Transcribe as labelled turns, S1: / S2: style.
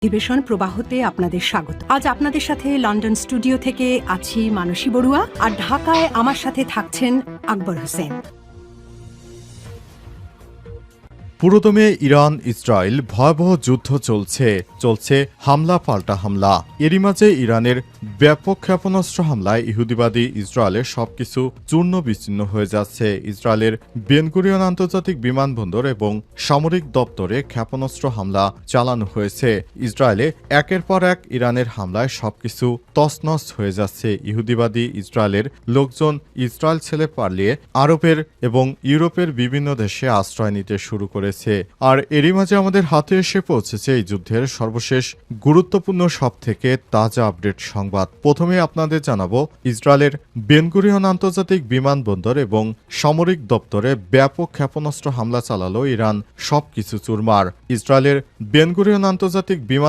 S1: অধিবেশন প্রবাহতে আপনাদের স্বাগত। আজ আপনাদের সাথে লন্ডন স্টুডিও থেকে আছি মানসী বড়ুয়া, আর ঢাকায় আমার সাথে থাকছেন আকবর হোসেন।
S2: পুরোদমে ইরান ইসরায়েল ভয়াবহ যুদ্ধ চলছে হামলা পাল্টা হামলা। এরই মাঝে ইরানের ব্যাপক ক্ষেপণাস্ত্র হামলায় ইহুদিবাদী ইসরায়েলের সবকিছু চূর্ণ বিচ্ছিন্ন হয়ে যাচ্ছে। ইসরায়েলের বেনগুরিয়ন আন্তর্জাতিক বিমানবন্দর এবং সামরিক দপ্তরে ক্ষেপণাস্ত্র হামলা চালানো হয়েছে। ইসরায়েলে একের পর এক ইরানের হামলায় সবকিছু তছনছ হয়ে যাচ্ছে। ইহুদিবাদী ইসরায়েলের লোকজন ইসরায়েল ছেড়ে পালিয়ে আরবের এবং ইউরোপের বিভিন্ন দেশে আশ্রয় নিতে শুরু করে। আর এরই মাঝে আমাদের হাতে এসে পৌঁছেছে এই যুদ্ধের সর্বশেষ গুরুত্বপূর্ণ সবথেকে তাজা আপডেট সংবাদ। প্রথমে আপনাদের জানাবো, ইসরায়েলের বেনগুরিয়ন আন্তর্জাতিক বিমানবন্দর এবং সামরিক দপ্তরে ব্যাপক ক্ষেপণাস্ত্র হামলা চালালো ইরান, সবকিছু চুরমার। ইসরায়েলের বেনগুরিয়ন আন্তর্জাতিক বিমান